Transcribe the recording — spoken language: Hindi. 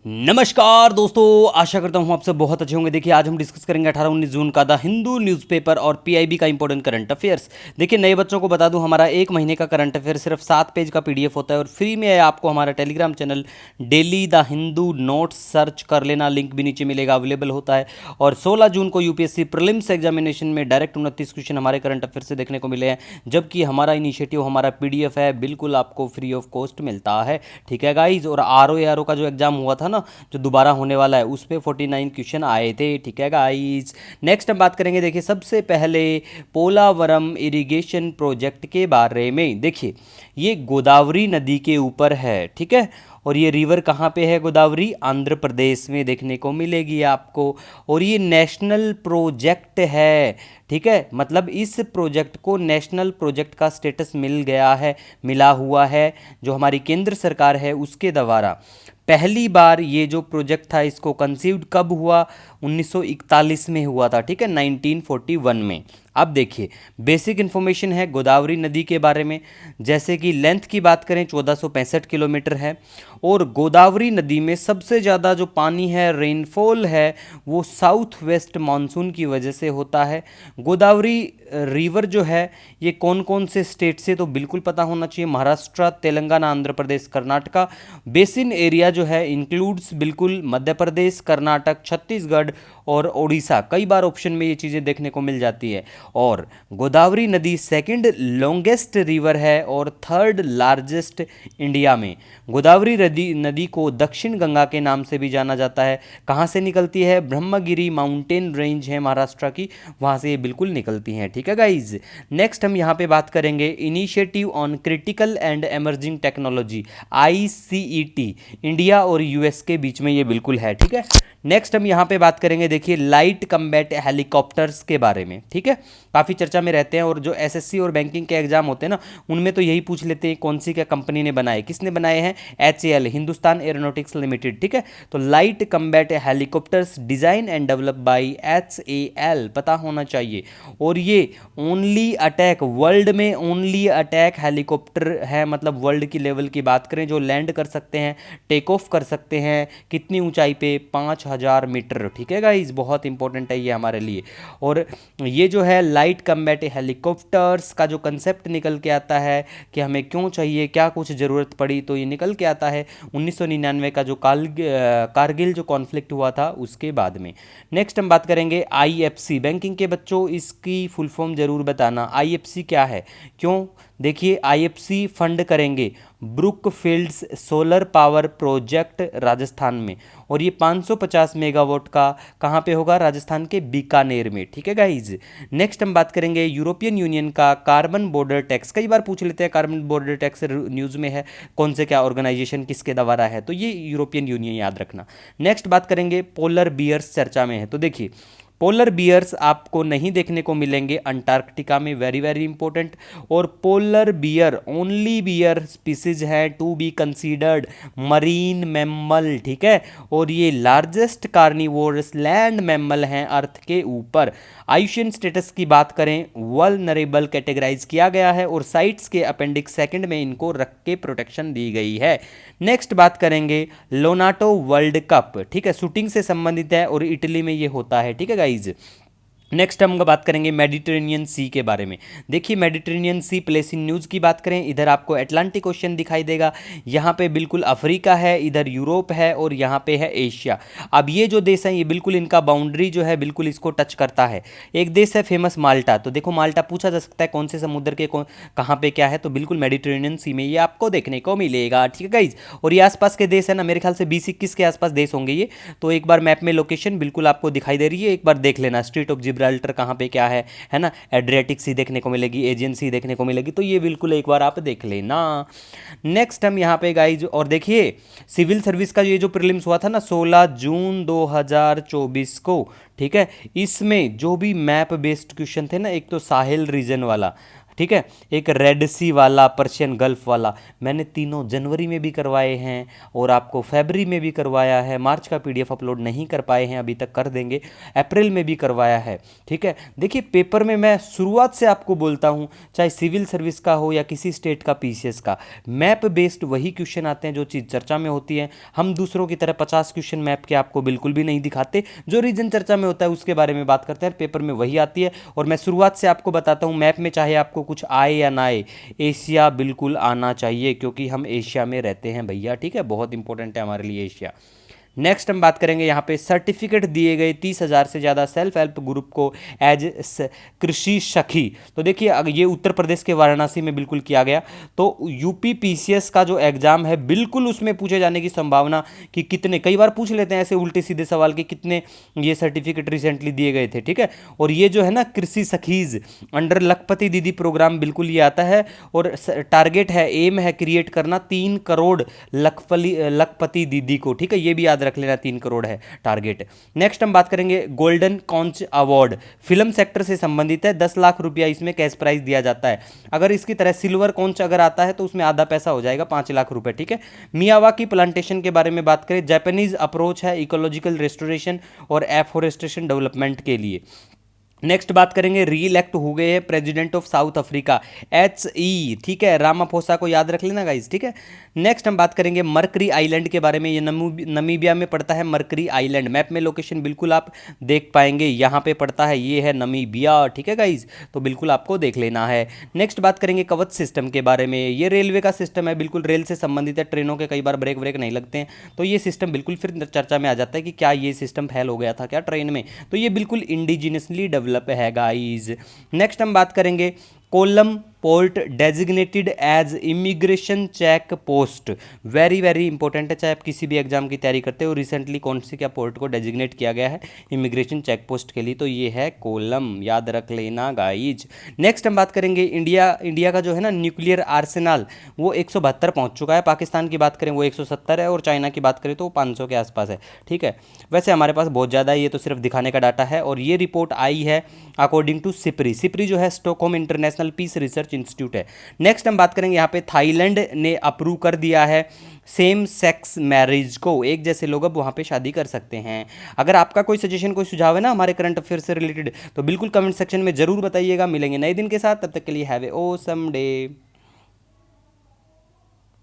नमस्कार दोस्तों, आशा करता हूँ आप सब बहुत अच्छे होंगे। देखिए आज हम डिस्कस करेंगे 18-19 जून का द हिंदू न्यूज़पेपर और पीआईबी का इंपॉर्टेंट करंट अफेयर्स। देखिए नए बच्चों को बता दूं, हमारा एक महीने का करंट अफेयर सिर्फ 7 पेज का पीडीएफ होता है और फ्री में आपको हमारा Telegram channel daily the Hindu notes search कर लेना, लिंक भी नीचे मिलेगा, अवेलेबल होता है। और 16 जून को यूपीएससी प्रीलिम्स एग्जामिनेशन में डायरेक्ट 29 क्वेश्चन हमारे करंट अफेयर से देखने को मिले हैं, जबकि हमारा इनिशिएटिव, हमारा पीडीएफ है, बिल्कुल आपको फ्री ऑफ कॉस्ट मिलता है। ठीक है गाइज। और आरओ का जो एग्जाम हुआ था ना, जो दोबारा होने वाला है, उसमें 49 क्वेश्चन आए थे। ठीक है गाइस। नेक्स्ट हम बात करेंगे, देखिए सबसे पहले पोलावरम इरिगेशन प्रोजेक्ट के बारे में। देखिए ये गोदावरी नदी के ऊपर है, ठीक है। और ये रिवर कहाँ पे है? गोदावरी, आंध्र प्रदेश में देखने को मिलेगी आपको। और ये नेशनल प्रोजेक्ट है, ठीक है। मतलब इस प्रोजेक्ट को नेशनल प्रोजेक्ट का स्टेटस मिल गया है, मिला हुआ है, जो हमारी केंद्र सरकार है उसके द्वारा। पहली बार ये जो प्रोजेक्ट था, इसको कंसीव्ड कब हुआ? 1941 में हुआ था, ठीक है, 1941 में। अब देखिए बेसिक इन्फॉर्मेशन है गोदावरी नदी के बारे में। जैसे कि लेंथ की बात करें 1465 किलोमीटर है। और गोदावरी नदी में सबसे ज़्यादा जो पानी है, रेनफॉल है, वो साउथ वेस्ट मानसून की वजह से होता है। गोदावरी रिवर जो है ये कौन कौन से स्टेट से, तो बिल्कुल पता होना चाहिए, महाराष्ट्र, तेलंगाना, आंध्र प्रदेश, कर्नाटका। बेसिन एरिया जो है इंक्लूड्स बिल्कुल मध्य प्रदेश, कर्नाटक, छत्तीसगढ़ और ओडिशा। कई बार ऑप्शन में ये चीज़ें देखने को मिल जाती है। और गोदावरी नदी सेकंड लॉन्गेस्ट रिवर है और थर्ड लार्जेस्ट इंडिया में। गोदावरी नदी को दक्षिण गंगा के नाम से भी जाना जाता है। कहाँ से निकलती है? ब्रह्मगिरी माउंटेन रेंज है महाराष्ट्र की, वहाँ से ये बिल्कुल निकलती हैं। ठीक है गाइज। नेक्स्ट हम यहाँ पे बात करेंगे initiative on critical and emerging technology, ICET, India और यूएस के बीच में ये बिल्कुल है। ठीक है। नेक्स्ट हम यहाँ पे बात करेंगे, देखिए लाइट कम्बैट हेलीकॉप्टर्स के बारे में। ठीक है, काफ़ी चर्चा में रहते हैं और जो एसएससी और बैंकिंग के एग्जाम होते हैं ना, उनमें तो यही पूछ लेते हैं कौन सी क्या कंपनी ने बनाए, किसने बनाए हैं? HAL, Hindustan aeronautics limited. ठीक है, तो light combat helicopters design and develop by HAL, पता होना चाहिए। और ये ओनली अटैक, वर्ल्ड में ओनली अटैक हेलीकॉप्टर है, मतलब वर्ल्ड की लेवल की बात करें, जो लैंड कर सकते हैं, टेक ऑफ कर सकते हैं। कितनी ऊंचाई पे? 5000 मीटर। ठीक है गाइज, बहुत इंपॉर्टेंट है ये हमारे लिए। और ये जो है लाइट कम्बैट हेलीकॉप्टर्स का जो कंसेप्ट निकल के आता है कि हमें क्यों चाहिए, क्या कुछ ज़रूरत पड़ी, तो ये निकल के आता है 1999 का जो कारगिल जो कॉन्फ्लिक्ट हुआ था उसके बाद में। नेक्स्ट हम बात करेंगे IFC, बैंकिंग के बच्चों इसकी फुल फॉर्म जरूर बताना, IFC क्या है, क्यों? देखिए IFC फंड करेंगे ब्रुकफील्ड्स सोलर पावर प्रोजेक्ट राजस्थान में। और ये 550 मेगावाट का कहाँ पे होगा? राजस्थान के बीकानेर में। ठीक है गाइज। नेक्स्ट हम बात करेंगे यूरोपियन यूनियन का कार्बन बॉर्डर टैक्स। कई बार पूछ लेते हैं कार्बन बॉर्डर टैक्स न्यूज़ में है, कौन से क्या ऑर्गेनाइजेशन किसके द्वारा है, तो ये यूरोपियन यूनियन याद रखना। नेक्स्ट बात करेंगे पोलर बियर्स, चर्चा में है, तो देखिए पोलर बियर्स आपको नहीं देखने को मिलेंगे अंटार्कटिका में, वेरी वेरी इंपॉर्टेंट। और polar bear only bear species है to be considered marine mammal. ठीक है, और ये लार्जेस्ट कार्निवोरस लैंड मैमल हैं अर्थ के ऊपर। आयुष्यन स्टेटस की बात करें, वल्नरेबल कैटेगराइज किया गया है और साइट्स के अपेंडिक्स सेकंड में इनको रख के प्रोटेक्शन दी गई है। नेक्स्ट बात करेंगे लोनाटो वर्ल्ड कप। ठीक है, शूटिंग से संबंधित है और इटली में ये होता है। ठीक है गाइज। नेक्स्ट हम बात करेंगे मेडिटेरेनियन सी के बारे में। देखिए Mediterranean sea place in news की बात करें, इधर आपको अटलांटिक ओशन दिखाई देगा, यहाँ पे बिल्कुल अफ्रीका है, इधर यूरोप है और यहाँ पे है एशिया। अब ये जो देश है ये बिल्कुल इनका बाउंड्री जो है बिल्कुल इसको टच करता है। एक देश है फेमस माल्टा, तो देखो माल्टा पूछा जा सकता है कौन से समुद्र के कहाँ पे क्या है, तो बिल्कुल मेडिटेरेनियन सी में ये आपको देखने को मिलेगा। ठीक है गाइज। और ये आसपास के देश है ना, मेरे ख्याल से 20-21 के आसपास देश होंगे ये, तो एक बार मैप में लोकेशन बिल्कुल आपको दिखाई दे रही है, एक बार देख लेना। स्ट्रेट ऑफ जिब्राल्टर कहाँ पे क्या है ना, एड्रियाटिक सी देखने को मिलेगी, एजियन सी देखने को मिलेगी, तो ये बिल्कुल एक बार आप देख लेना। नेक्स्ट हम यहाँ पे गाइज, और देखिए सिविल सर्विस का ये जो प्रीलिम्स हुआ था ना 16 जून 2024 को, ठीक है, इसमें जो भी मैप बेस्ड क्वेश्चन थे ना, एक तो साहिल रीजन वाला, ठीक है, एक रेड सी वाला, पर्शियन गल्फ वाला, मैंने तीनों जनवरी में भी करवाए हैं और आपको फरवरी में भी करवाया है। मार्च का पीडीएफ अपलोड नहीं कर पाए हैं अभी तक, कर देंगे। अप्रैल में भी करवाया है। ठीक है, देखिए पेपर में मैं शुरुआत से आपको बोलता हूँ, चाहे सिविल सर्विस का हो या किसी स्टेट का पीसीएस का, मैप बेस्ड वही क्वेश्चन आते हैं जो चीज़ चर्चा में होती है। हम दूसरों की तरह 50 क्वेश्चन मैप के आपको बिल्कुल भी नहीं दिखाते। जो रीजन चर्चा में होता है उसके बारे में बात करते हैं, पेपर में वही आती है। और मैं शुरुआत से आपको बताता हूँ, मैप में चाहे आपको कुछ आए या ना आए, एशिया बिल्कुल आना चाहिए, क्योंकि हम एशिया में रहते हैं भैया। ठीक है, बहुत इंपॉर्टेंट है हमारे लिए एशिया। नेक्स्ट हम बात करेंगे यहाँ पे सर्टिफिकेट दिए गए 30,000 से ज़्यादा सेल्फ हेल्प ग्रुप को एज कृषि सखी। तो देखिए ये उत्तर प्रदेश के वाराणसी में बिल्कुल किया गया। तो यूपी पीसीएस का जो एग्जाम है बिल्कुल उसमें पूछे जाने की संभावना कि कितने, कई बार पूछ लेते हैं ऐसे उल्टे सीधे सवाल कि कितने ये सर्टिफिकेट रिसेंटली दिए गए थे। ठीक है, और ये जो है ना कृषि सखीज अंडर लखपति दीदी प्रोग्राम, बिल्कुल ये आता है। और टारगेट है, एम है क्रिएट करना 3 करोड़ लखपति दीदी को। ठीक है, ये भी याद रख लेना, 3 करोड़ है टारगेट। नेक्स्ट हम बात करेंगे golden conch award, film sector से संबंधित है। 10 लाख रुपया इसमें कैश प्राइज दिया जाता है। अगर इसकी तरह सिल्वर कॉन्च अगर आता है तो उसमें आधा पैसा हो जाएगा, 5 लाख रुपए। ठीक है, मियावाकी प्लांटेशन के बारे में बात करें, जापानीज अप्रोच है इकोलॉजिकल रेस्टोरेशन और एफोरेस्टेशन डेवलपमेंट के लिए। नेक्स्ट बात करेंगे, री इलेक्ट हो गए हैं president of south Africa, HE। ठीक है, रामाफोसा को याद रख लेना गाइस। ठीक है, नेक्स्ट हम बात करेंगे मरकरी आइलैंड के बारे में। ये नमीबिया में पड़ता है मरकरी आइलैंड। मैप में लोकेशन बिल्कुल आप देख पाएंगे, यहाँ पे पड़ता है, ये है नमीबिया। ठीक है गाइस, तो बिल्कुल आपको देख लेना है। नेक्स्ट बात करेंगे कवच सिस्टम के बारे में। ये रेलवे का सिस्टम है, बिल्कुल रेल से संबंधित है। ट्रेनों के कई बार ब्रेक नहीं लगते हैं, तो ये सिस्टम बिल्कुल फिर चर्चा में आ जाता है कि क्या ये सिस्टम फेल हो गया था क्या ट्रेन में। तो ये बिल्कुल इंडिजिनसली डेवलप है गाइज। नेक्स्ट हम बात करेंगे Kollam port designated as immigration check post, very very important है, चाहे आप किसी भी एग्जाम की तैयारी करते हो। रिसेंटली कौन से क्या पोर्ट को डेजिग्नेट किया गया है इमिग्रेशन चेक पोस्ट के लिए, तो ये है कोलम, याद रख लेना गाइज। नेक्स्ट हम बात करेंगे इंडिया का जो है ना न्यूक्लियर आर्सेनल, वो 172 पहुंच चुका है। पाकिस्तान की बात करें वो 170 है, और चाइना की बात करें तो 500 के आसपास है। ठीक है, वैसे हमारे पास बहुत ज़्यादा है, ये तो सिर्फ दिखाने का डाटा है। और ये रिपोर्ट आई है अकॉर्डिंग टू सिप्री जो है Stockholm International Peace Research Institute है। नेक्स्ट हम बात करेंगे, यहाँ पे थाईलैंड ने अप्रूव कर दिया है सेम सेक्स मैरिज को, एक जैसे लोग अब वहाँ पे शादी कर सकते हैं। अगर आपका कोई सजेशन, कोई सुझाव है ना हमारे करंट अफेयर से रिलेटेड, तो बिल्कुल कमेंट सेक्शन में जरूर बताइएगा। मिलेंगे नए दिन के साथ, तब तक के लिए हैव ए ऑसम डे।